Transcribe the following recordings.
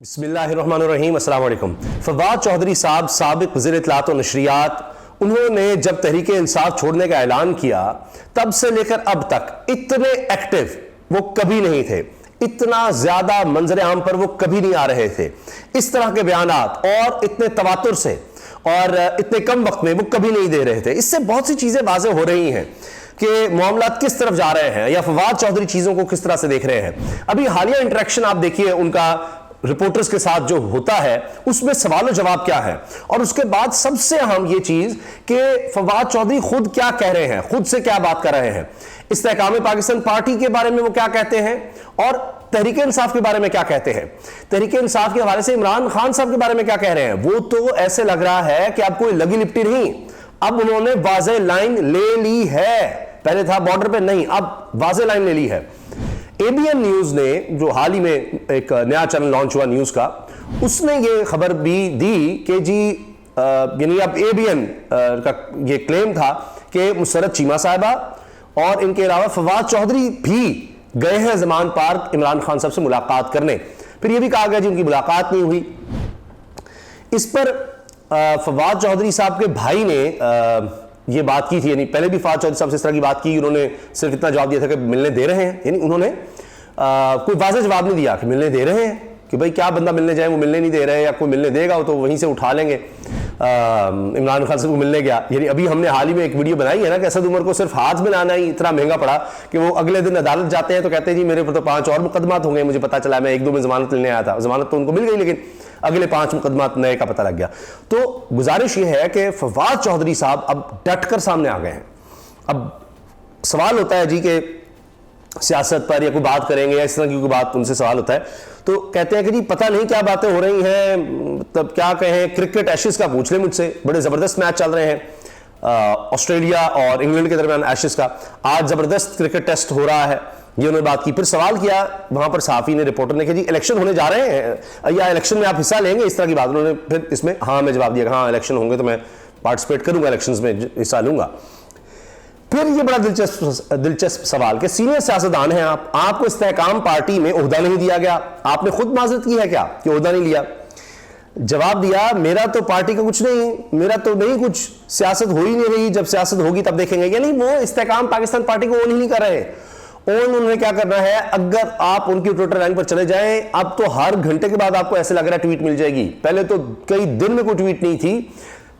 बिस्मिल्लाहिर्रहमानिर्रहीम, अस्सलाम वालेकुम। फवाद चौधरी साहब साबिक वज़ीर इत्तलात और नशरियात, उन्होंने जब तहरीक इंसाफ छोड़ने का ऐलान किया तब से लेकर अब तक इतने एक्टिव वो कभी नहीं थे, इतना ज्यादा मंजर आम पर वो कभी नहीं आ रहे थे। इस तरह के बयानात और इतने तवातुर से और इतने कम वक्त में वो कभी नहीं दे रहे थे। इससे बहुत सी चीजें वाज़ेह हो रही हैं कि मामला किस तरफ जा रहे हैं या फवाद चौधरी चीजों को किस तरह से देख रहे हैं। अभी हालिया इंटरेक्शन आप देखिए उनका रिपोर्टर्स के साथ जो होता है उसमें सवाल जवाब क्या है, और उसके बाद सबसे अहम ये चीज कि फवाद चौधरी खुद क्या कह रहे हैं, खुद से क्या बात कर रहे हैं, इस्तेहकाम पाकिस्तान पार्टी के बारे में वो क्या कहते हैं और तहरीक इंसाफ के बारे में क्या कहते हैं। तहरीक इंसाफ के हवाले से इमरान खान साहब के बारे में क्या कह रहे हैं। वो तो ऐसे लग रहा है कि अब कोई लगी लिपटी नहीं, अब उन्होंने वाज़ेह लाइन ले ली है। पहले था बॉर्डर पे नहीं, अब वाज़ेह लाइन ले ली है। एबीएन न्यूज ने जो हाल ही में एक नया चैनल लॉन्च हुआ न्यूज का, उसने ये खबर भी दी कि जी यानी अब एबीएन का ये क्लेम था कि मुसर्रत चीमा साहिबा और इनके अलावा फवाद चौधरी भी गए हैं ज़मान पार्क इमरान खान साहब से मुलाकात करने। फिर ये भी कहा गया जी उनकी मुलाकात नहीं हुई। इस पर फवाद चौधरी साहब के भाई ने ये बात की थी, यानी पहले भी फवाद चौधरी साहब से इस तरह की बात की, उन्होंने सिर्फ इतना जवाब दिया था कि मिलने दे रहे हैं, यानी उन्होंने कोई वाज़ेह जवाब नहीं दिया कि मिलने दे रहे हैं, कि भाई क्या बंदा मिलने जाए वो मिलने नहीं दे रहे हैं, या कोई मिलने देगा तो वहीं से उठा लेंगे। इमरान खान से वो मिलने गया, यानी अभी हमने हाल ही में एक वीडियो बनाई है ना कि असद उमर को सिर्फ हाथ मिलाना ही इतना महंगा पड़ा कि वो अगले दिन अदालत जाते हैं तो कहते हैं जी मेरे पर तो 5 और मुकदमात होंगे, मुझे पता चला, मैं 1-2 में जमानत लेने आया था, जमानत तो उनको मिल गई लेकिन अगले 5 मुकदमात नए का पता लग गया। तो गुजारिश ये है कि फवाद चौधरी साहब अब डटकर सामने आ गए हैं। अब सवाल होता है जी कि सियासत पर या कोई बात करेंगे या इस तरह की कोई बात, उनसे सवाल होता है तो कहते हैं कि जी पता नहीं क्या बातें हो रही हैं, तब क्या कहें, क्रिकेट एशेज का पूछ ले मुझसे, बड़े जबरदस्त मैच चल रहे हैं ऑस्ट्रेलिया और इंग्लैंड के दरमियान एशेज का, आज जबरदस्त क्रिकेट टेस्ट हो रहा है, ये उन्होंने बात की। फिर सवाल किया वहां पर सहाफी ने, रिपोर्टर ने कि जी इलेक्शन होने जा रहे हैं या इलेक्शन में आप हिस्सा लेंगे, इस तरह की बात। उन्होंने फिर इसमें हाँ में जवाब दिया, हाँ इलेक्शन होंगे तो मैं पार्टिसिपेट करूंगा, इलेक्शन में हिस्सा लूंगा। फिर ये बड़ा दिलचस्प सवाल कि सीनियर सियासतदान हैं आप, आपको इस्तेहकाम पार्टी में ओहदा नहीं दिया गया, आपने खुद माजरत की है क्या कि ओहदा नहीं लिया। जवाब दिया मेरा तो पार्टी का कुछ नहीं, मेरा तो नहीं कुछ, सियासत हो ही नहीं रही, जब सियासत होगी तब देखेंगे। यानी वो इस्तेहकाम पाकिस्तान पार्टी को ओन ही नहीं कर रहे। ओन उन्होंने क्या करना है, अगर आप उनकी ट्विटर लाइन पर चले जाएं, अब तो हर घंटे के बाद आपको ऐसे लग रहा है ट्वीट मिल जाएगी। पहले तो कई दिन में कोई ट्वीट नहीं थी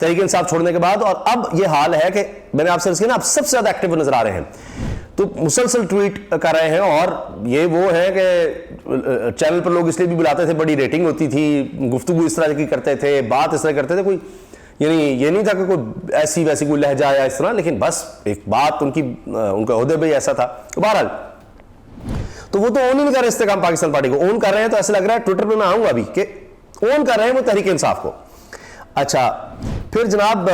तहरीक इंसाफ छोड़ने के बाद, और अब यह हाल है कि मैंने आपसे अर्ज किया ना, आप सबसे ज्यादा एक्टिव नजर आ रहे हैं, तो मुसलसल ट्वीट कर रहे हैं। और ये वो है कि चैनल पर लोग इसलिए भी बुलाते थे, बड़ी रेटिंग होती थी, गुफ्तगू इस तरह की करते थे, बात इस तरह करते थे, कोई यानी ये नहीं था कि कोई ऐसी वैसी कोई लहजा या इस तरह, लेकिन बस एक बात उनकी, उनका ओहदे भी ऐसा था। बहरहाल तो वो तो ओन ही नहीं कर रहे इस्तेहकाम पाकिस्तान पार्टी को, ओन कर रहे हैं तो ऐसा लग रहा है ट्विटर पर मैं आऊंगा अभी कि ओन कर रहे हैं वो तहरीक इंसाफ को। अच्छा, फिर जनाब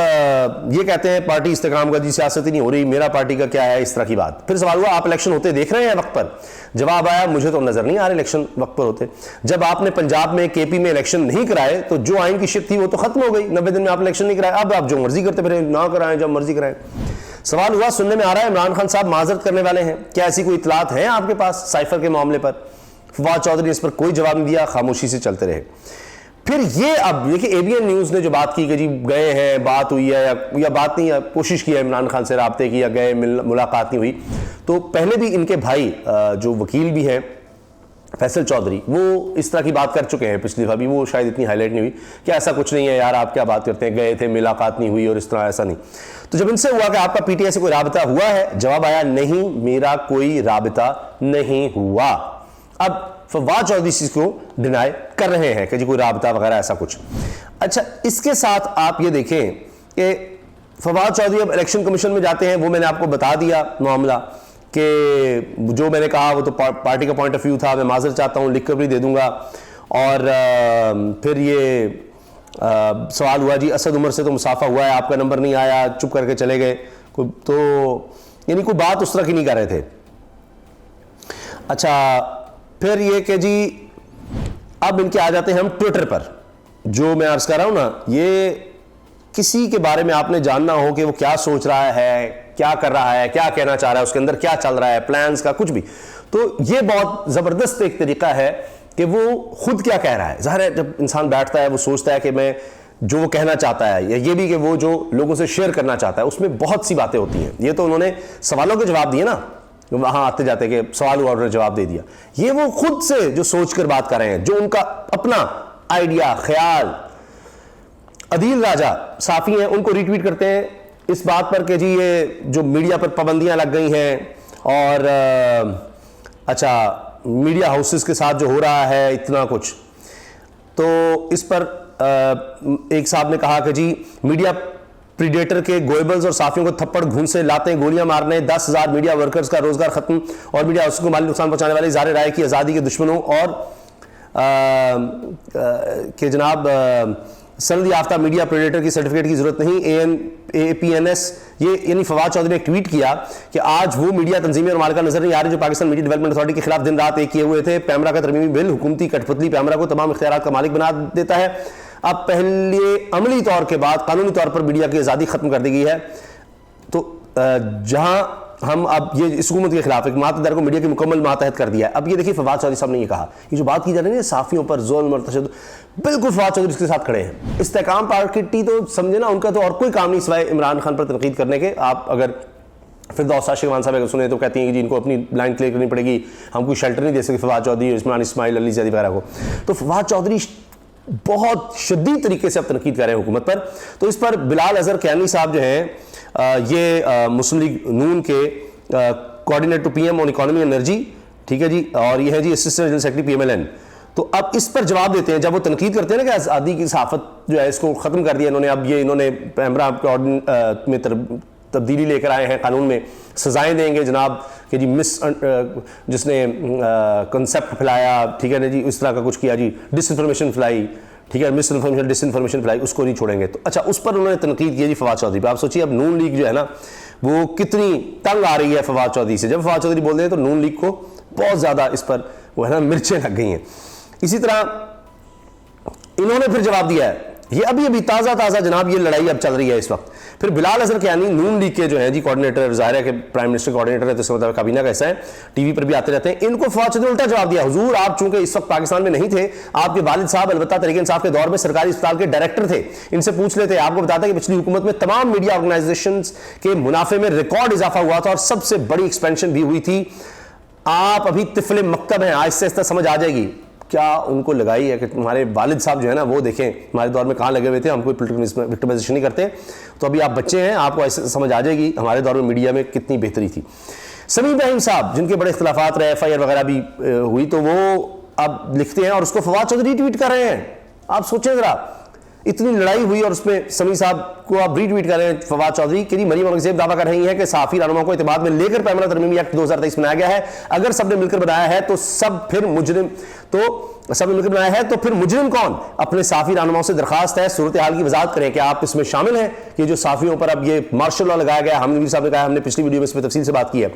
ये कहते हैं पार्टी इस्तेहकाम का जी सियासत ही नहीं हो रही, मेरा पार्टी का क्या है, इस तरह की बात। फिर सवाल हुआ आप इलेक्शन होते देख रहे हैं वक्त पर। जवाब आया मुझे तो नजर नहीं आ रहे इलेक्शन वक्त पर होते। जब आपने पंजाब में केपी में इलेक्शन नहीं कराए तो जो आइन की शिफ्ट थी वो तो खत्म हो गई, 90 दिन में आप इलेक्शन नहीं कराए, अब आप जो मर्जी करते फिर ना कराएं, जब मर्जी कराएं। सवाल हुआ सुनने में आ रहा है इमरान खान साहब माजरत करने वाले हैं, क्या ऐसी कोई इतलात है आपके पास साइफर के मामले पर। फवाद चौधरी ने इस पर कोई जवाब नहीं दिया, खामोशी से चलते रहे। फिर ये अब देखिए एबीएन न्यूज ने जो बात की कि जी गए हैं, बात हुई है या बात नहीं, कोशिश की है इमरान खान से राब्ते की, या गए मुलाकात नहीं हुई। तो पहले भी इनके भाई जो वकील भी हैं फैसल चौधरी, वो इस तरह की बात कर चुके हैं पिछली दफा भी, वो शायद इतनी हाईलाइट नहीं हुई कि ऐसा कुछ नहीं है यार, आप क्या बात करते हैं, गए थे मुलाकात नहीं हुई और इस तरह, ऐसा नहीं। तो जब इनसे हुआ कि आपका पीटीआई से कोई राबता हुआ है, जवाब आया नहीं, मेरा कोई राबता नहीं हुआ। अब फवाद चौधरी इसको डिनाई कर रहे हैं कि जी कोई राबता वगैरह ऐसा कुछ। अच्छा, इसके साथ आप ये देखें कि फवाद चौधरी अब इलेक्शन कमीशन में जाते हैं, वो मैंने आपको बता दिया मामला कि जो मैंने कहा वो तो पार्टी का पॉइंट ऑफ व्यू था, मैं माजर चाहता हूँ, लिख कर भी दे दूंगा। और फिर ये सवाल हुआ जी असद उमर से तो मुसाफा हुआ है, आपका नंबर नहीं आया, चुप करके चले गए, तो यानी कोई बात उस तरह की नहीं कर रहे थे। अच्छा, फिर ये कि जी अब इनके आ जाते हैं हम ट्विटर पर, जो मैं अर्ज कर रहा हूं ना, ये किसी के बारे में आपने जानना हो कि वो क्या सोच रहा है, क्या कर रहा है, क्या कहना चाह रहा है, उसके अंदर क्या चल रहा है, प्लान्स का कुछ भी, तो ये बहुत जबरदस्त एक तरीका है कि वो खुद क्या कह रहा है। ज़ाहिर है जब इंसान बैठता है वो सोचता है कि मैं जो वो कहना चाहता है, या ये भी कि वो जो लोगों से शेयर करना चाहता है, उसमें बहुत सी बातें होती हैं। ये तो उन्होंने सवालों के जवाब दिए ना, वहां आते जाते कि सवाल हुआ उन्होंने जवाब दे दिया। ये वो खुद से जो सोचकर बात कर रहे हैं, जो उनका अपना आइडिया, ख्याल। अदील राजा साफी हैं, उनको रीट्वीट करते हैं इस बात पर कि जी ये जो मीडिया पर पाबंदियां लग गई हैं और अच्छा मीडिया हाउसेस के साथ जो हो रहा है इतना कुछ, तो इस पर एक साहब ने कहा कि जी मीडिया प्रीडेटर के गोएबल्स और साफियों को थप्पड़ घूंसे से लाते गोलियां मारने, 10,000 मीडिया वर्कर्स का रोजगार खत्म और मीडिया हाउस को माली नुकसान पहुंचाने वाले इज़हार राय की आज़ादी के दुश्मनों और के जनाब सनद याफ्ता मीडिया प्रेडेटर की सर्टिफिकेट की जरूरत नहीं। APNS ये यानी फवाद चौधरी ने ट्वीट किया कि आज वो मीडिया तंजीमें और मालिका नजर नहीं आ रही जो पाकिस्तान मीडिया डेवलपमेंट अथॉरिटी के खिलाफ दिन रात एक किए हुए थे। पैमरा का तरमीमी बिल हुकूमती कठपुतली पैमरा को तमाम इख्तियारात का मालिक बना देता है। अब पहले अमली तौर के बाद कानूनी तौर पर मीडिया की आज़ादी खत्म कर दी गई है। तो जहां हम अब ये इस हुकूमत के खिलाफ एक मातहत को मीडिया की मुकम्मल मातहत कर दिया है। अब ये देखिए फवाद चौधरी साहब ने ये कहा, ये जो बात की जा रही है साफियों पर जुल्म और तशद्दुद, बिल्कुल फवाद चौधरी इसके साथ खड़े हैं। इस्तेकाम पार्टी तो समझे ना, उनका तो और कोई काम नहीं सिवाय इमरान खान पर तनकीद करने के। आप अगर फिरदौस शाशिकवान साहब अगर सुने तो कहती हैं कि जी इनको अपनी लाइन क्लियर करनी पड़ेगी, हम कोई शेल्टर नहीं दे सकते फवाद चौधरी, इस्माइल अली ज़ैदी वगैरह को। तो फवाद चौधरी बहुत शदीद तरीके से अब तनकीद कर रहे हैं हुकूमत पर। तो इस पर बिलाल अजहर कैनी साहब जो हैं ये मुस्लिम लीग नून के coordinator PM on economy energy, ठीक है जी, और ये है जी असिस्टेंट जनरल सेक्रेटरी PMLN। तो अब इस पर जवाब देते हैं, जब वो तनकीद करते हैं ना कि आज़ादी की सहाफ़त जो है इसको ख़त्म कर दिया इन्होंने, अब ये इन्होंने पैमरा में तब्दीली लेकर आए हैं कानून में, सजाएं देंगे जनाब कि जी जिसने कंसेप्ट फैलाया, ठीक है ना जी, इस तरह का कुछ किया जी, डिसइंफॉर्मेशन फैलाई, ठीक है, मिस इन्फॉर्मेशन डिसइंफॉर्मेशन फैलाई, उसको नहीं छोड़ेंगे। तो अच्छा उस पर उन्होंने तनकीद की जी फवाद चौधरी पर। आप सोचिए अब नून लीग जो है ना वो कितनी तंग आ रही है फवाद चौधरी से। जब फवाद चौधरी बोल रहे हैं तो नून लीग को बहुत ज़्यादा इस पर वो है ना मिर्चें लग गई हैं। इसी तरह इन्होंने फिर जवाब दिया है, ये अभी ताज़ा जनाब ये लड़ाई अब चल रही है इस वक्त। फिर बिलाल अजहर कियानी नून लीग के जो है जी कोऑर्डिनेटर, ज़ाहिर है कि प्राइम मिनिस्टर कोऑर्डिनेटर है तो इसका मतलब काबीना का हिस्सा है, टीवी पर भी आते रहते हैं। इनको फवाद चौधरी उल्टा जवाब दिया, हुजूर आप चूंकि इस वक्त पाकिस्तान में नहीं थे, आपके वालिद साहब अलबत्ता तहरीक इंसाफ के दौर में सरकारी अस्पताल के डायरेक्टर थे, इनसे पूछ लेते। आपको बताता है कि पिछली हुकूमत में तमाम मीडिया ऑर्गेनाइजेशन के मुनाफे में रिकॉर्ड इजाफा हुआ था और सबसे बड़ी एक्सपेंशन भी हुई थी। आप अभी तिफले मकतब हैं, आहिस्ता आहिस्ता समझ आ जाएगी। क्या उनको लगाई है कि तुम्हारे वालिद साहब जो है ना वो देखें हमारे दौर में कहाँ लगे हुए थे, हम कोई पोलिटिकल विक्टिमाइजेशन नहीं करते, तो अभी आप बच्चे हैं, आपको ऐसे समझ आ जाएगी हमारे दौर में मीडिया में कितनी बेहतरी थी। समी इब्राहिम साहब जिनके बड़े इख्तिलाफात रहे, FIR वगैरह भी हुई, तो वो अब लिखते हैं और उसको फवाद चौधरी ट्वीट कर रहे हैं। आप सोचें जरा, इतनी लड़ाई हुई और उसमें समी साहब को आप रीट्वीट कर रहे हैं फवाद चौधरी कि जी मरीम औरंगजेब दावा कर रही है कि साफी रहनुमा को इत्तेमाद में लेकर पैमरा तरमीमी एक्ट 2023 बनाया गया है। अगर सबने मिलकर बनाया है तो सबने मिलकर बनाया है तो फिर मुजरिम कौन? अपने साफी रहनुमाओं से दरखास्त है सूरत हाल की वजाहत करें कि आप इसमें शामिल हैं कि जो साफियों पर अब ये मार्शल लॉ लगाया गया। हमने साहब ने कहा, हमने पिछली वीडियो में इसमें तफसील से बात की है।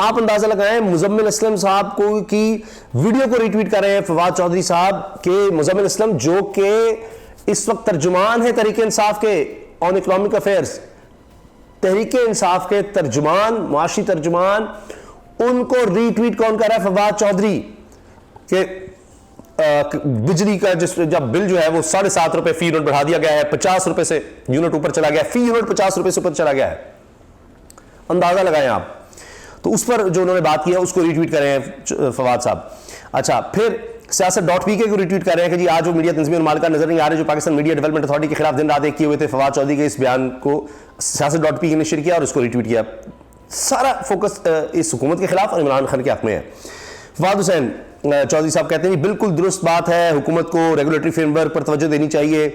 आप अंदाजा लगाएं, मुजम्मिल असलम साहब को की वीडियो को रिट्वीट कर रहे हैं फवाद चौधरी साहब के, मुजम्मिल असलम जो कि इस वक्त तर्जुमान है तहरीक इंसाफ के on economic affairs, Tehreek Insaf के तर्जुमान, मुआशी तर्जुमान, उनको रीट्वीट कौन कर रहा है? फवाद चौधरी के बिजली का जब बिल जो है वो 7.5 रुपए फी यूनिट बढ़ा दिया गया है, 50 रुपए से यूनिट ऊपर चला गया, फी यूनिट 50 रुपए से ऊपर चला गया है। अंदाजा लगाएं आप। तो उस पर जो उन्होंने बात की है उसको रीट्वीट कर रहे हैं फवाद साहब। अच्छा, फिर सियासत.pk को रिट्वीट कर रहे हैं कि जी आज वो मीडिया तंजीमें और मालिका नजर नहीं आ रहे जो पाकिस्तान मीडिया डेवलपमेंट अथॉरिटी के खिलाफ दिन रात एक किए हुए थे। फवाद चौधरी के इस बयान को सियासत.pk ने शेयर किया और उसको रिट्वीट किया। सारा फोकस इस हुकूमत के खिलाफ और इमरान खान के हक में है। फवाद हुसैन चौधरी साहब कहते हैं बिल्कुल दुरुस्त बात है, हुकूमत को रेगुलेटरी फ्रेमवर्क पर तवज्जो देनी चाहिए।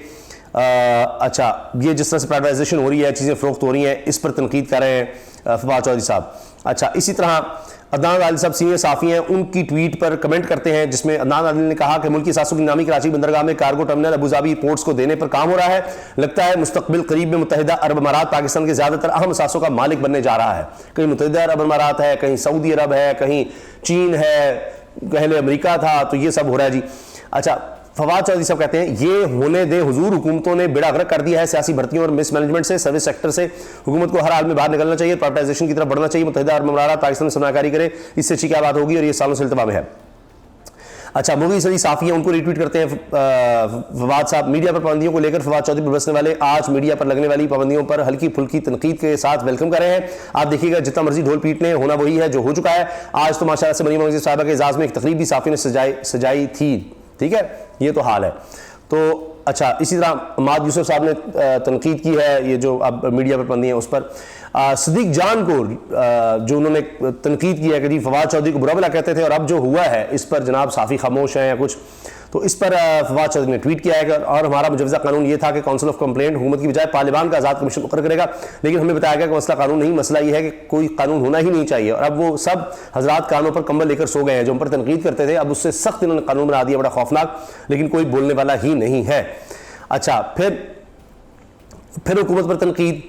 अच्छा, ये जिस तरह से प्राइवेटाइजेशन हो रही है, चीज़ें फरोख्त हो रही हैं, इस पर तनकीद कर रहे हैं फवाद चौधरी साहब। अच्छा, इसी तरह अदनान आदिल साहब सीनियर साफ़ी हैं, उनकी ट्वीट पर कमेंट करते हैं जिसमें अदनान आदिल ने कहा कि मुल्की सासों की नामी कराची बंदरगाह में कार्गो टर्मिनल अबूधाबी पोर्ट्स को देने पर काम हो रहा है। लगता है मुस्तकबिल करीब में मुत्तहिदा अरब अमारात पाकिस्तान के ज़्यादातर अहम सासों का मालिक बनने जा रहा है। कहीं मुत्तहिदा अरब अमारात है, कहीं सऊदी अरब है, कहीं चीन है, पहले अमेरिका था, तो ये सब हो रहा है जी। अच्छा, फवाद चौधरी साहब कहते हैं ये होने दे हुजूर, हुकूमतों ने बेड़ा गर्क कर दिया है सियासी भर्तियों और मिसमैनेजमेंट से, सर्विस सेक्टर से हुकूमत को हर हाल में बाहर निकलना चाहिए, प्राइवेटाइजेशन की तरफ बढ़ना चाहिए। मुत्तहिदा अरब अमारात पाकिस्तान में सरमायाकारी करे, इससे अच्छी क्या बात होगी, और ये सालों से इल्तवा में है। अच्छा, मुगीस अली साफी है, उनको रिट्वीट करते हैं फवाद साहब। मीडिया पर पाबंदियों को लेकर फवाद चौधरी पर बरसने वाले आज मीडिया पर लगने वाली पाबंदियों पर हल्की फुल्की तनकीद के साथ वेलकम कर रहे हैं। आप देखिएगा जितना मर्जी ढोल पीटने, होना वही है जो हो चुका है। आज तो माशाल्लाह से मरीम मस्जिद साहिबा के एजाज में एक तकरीब भी साफी ने सजाई थी। ठीक है, ये तो हाल है। तो अच्छा, इसी तरह माद यूसुफ साहब ने तनकीद की है ये जो अब मीडिया पर पाबंदी है उस पर। सदीक जान को जो उन्होंने तनकीद की है कि जी फवाद चौधरी को बुरा भला कहते थे और अब जो हुआ है इस पर जनाब साफ़ी खामोश हैं या कुछ, तो इस पर फवाद चौधरी ने ट्वीट किया है और हमारा मुजवज़ा कानून ये था कि काउंसिल ऑफ कंप्लेंट हुकूमत की बजाय पार्लियामान का आज़ाद कमीशन मुकर करेगा, लेकिन हमें बताया गया कि मसला कानून नहीं, मसला ये है कि कोई कानून होना ही नहीं चाहिए। और अब वो सब हजरात कानों पर कंबल लेकर सो गए हैं जो उन पर तनकीद करते थे, अब उससे सख्त इन्होंने कानून बना दिया, बड़ा खौफनाक, लेकिन कोई बोलने वाला ही नहीं है। अच्छा, फिर हुकूमत पर तनकीद।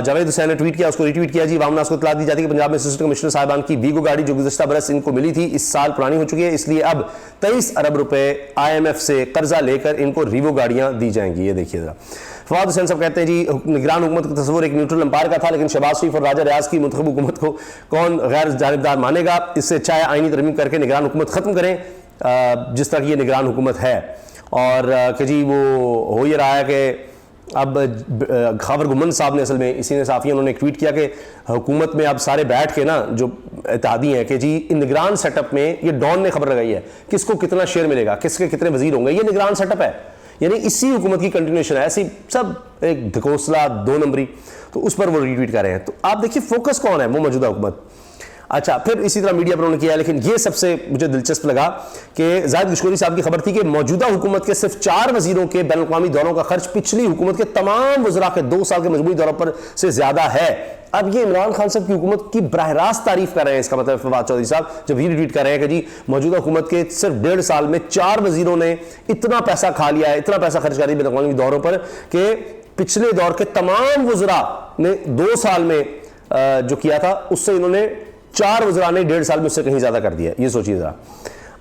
जावेद हुसैन ने ट्वीट किया, उसको रिट्वीट किया जी। वामनास को इत्तला दी जाती है कि पंजाब में असिस्टेंट कमिश्नर साहिबान की वीगो गाड़ी जो गुज़श्ता बरस इनको मिली थी इस साल पुरानी हो चुकी है, इसलिए अब 23 अरब रुपए IMF से कर्जा लेकर इनको रीवो गाड़ियां दी जाएंगी। ये देखिए जरा। फवाद हुसैन साहब कहते हैं जी निगरान हुकूमत का तस्वुर एक न्यूट्रल अंपायर का था, लेकिन शहबाज शरीफ और राजा रियाज की मुंतखब हुकूमत को कौन गैर जानिबदार मानेगा। इससे अच्छा है आईनी तरमीम करके निगरान हुकूमत खत्म करें जिस तरह की ये निगरान हुकूमत है। और कि जी वो हो ये रहा है कि अब खावर गुमन साहब ने असल में इसी ने साफ़ी उन्होंने एक ट्वीट किया कि हुकूमत में अब सारे बैठ के ना जो इत्तेहादी हैं कि जी इन निगरान सेटअप में ये डॉन ने खबर लगाई है किसको कितना शेयर मिलेगा, किसके कितने वजीर होंगे, ये निगरान सेटअप है, यानी इसी हुकूमत की कंटिन्यूएशन है। ऐसी सब एक ढकोसला 2 नंबरी, तो उस पर वो रिट्वीट कर रहे हैं। तो आप देखिए फोकस कौन है, वो मौजूदा हुकूमत। अच्छा, फिर इसी तरह मीडिया पर उन्होंने किया है, लेकिन ये सबसे मुझे दिलचस्प लगा कि जाहिद गशकोरी साहब की खबर थी कि मौजूदा हुकूमत के सिर्फ 4 वजीरों के बैनुल-अक़वामी दौरों का खर्च पिछली हुकूमत के तमाम वज़रा के 2 साल के मजमूई दौरों पर से ज्यादा है। अब ये इमरान खान साहब की हुकूमत की बराह रास्त तारीफ कर रहे हैं, इसका मतलब फवाद चौधरी साहब जब ये ट्वीट कर रहे हैं कि जी मौजूदा हुकूमत के सिर्फ 1.5 साल में 4 वजीरों ने इतना पैसा खा लिया है, इतना पैसा खर्च कर दिया बैनुल-अक़वामी दौरों पर कि पिछले दौर के तमाम वज़रा ने 2 साल में जो किया था उससे इन्होंने 4 वज़रा ने 1.5 साल में उससे कहीं ज्यादा कर दिया। ये सोचिए जरा।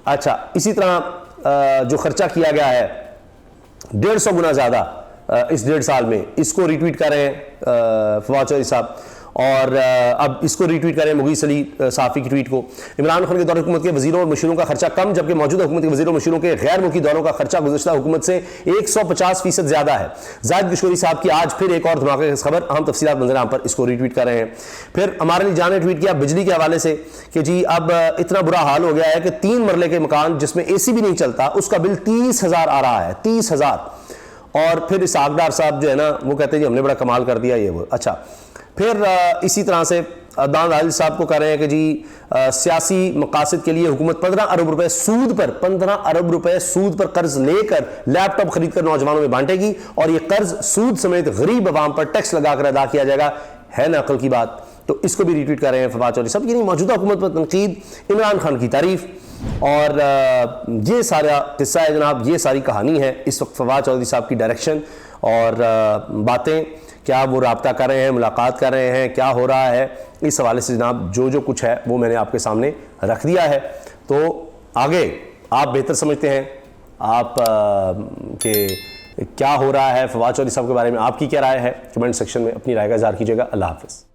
अच्छा, इसी तरह जो खर्चा किया गया है 150 गुना ज्यादा इस 1.5 साल में, इसको रिट्वीट कर रहे हैं फवाद चौधरी साहब। और अब इसको रिट्वीट कर रहे हैं मुगीस अली साफी की ट्वीट को। इमरान खान के दौर हुकूमत के वजीरों और मशीरों का खर्चा कम, जबकि मौजूदा हुकूमत के वजीरों और मशीरों के गैर मुल्की दौरों का खर्चा गुज़श्ता हुकूमत से 150% ज्यादा है। जाहिद गशकोरी साहब की आज फिर एक और धमाके की खबर, अहम तफसीलात मंजर पर, इसको रिट्वीट कर रहे हैं। फिर हमारे लिए जाने ट्वीट किया बिजली के हवाले से कि जी अब इतना बुरा हाल हो गया है कि 3 मरले के मकान जिसमें AC भी नहीं चलता उसका बिल 30,000 आ रहा है, 30,000। और फिर इस आगदार साहब जो है ना वो कहते हैं जी हमने बड़ा कमाल कर दिया ये वो। अच्छा, फिर इसी तरह से अदनान आदिल साहब को कह रहे हैं कि जी सियासी मकासद के लिए हुकूमत 15 अरब रुपए सूद पर 15 अरब रुपए सूद पर कर्ज लेकर लैपटॉप खरीद कर नौजवानों में बांटेगी और ये कर्ज सूद समेत गरीब अवाम पर टैक्स लगाकर अदा किया जाएगा। है ना अकल की बात। तो इसको भी रिट्वीट कर रहे हैं फवाद चौधरी साहब। यानी मौजूदा हुकूमत पर तनकीद, इमरान खान की तारीफ, और ये सारा किस्सा है जनाब, ये सारी कहानी है इस वक्त फवाद चौधरी साहब की डायरेक्शन और बातें, क्या वो राब्ता कर रहे हैं, मुलाकात कर रहे हैं, क्या हो रहा है, इस हवाले से जनाब जो कुछ है वो मैंने आपके सामने रख दिया है। तो आगे आप बेहतर समझते हैं आप कि क्या हो रहा है फवाद चौधरी साहब के बारे में, आपकी क्या राय है, कमेंट सेक्शन में अपनी राय का इज़हार कीजिएगा। अल्लाह हाफ़िज़।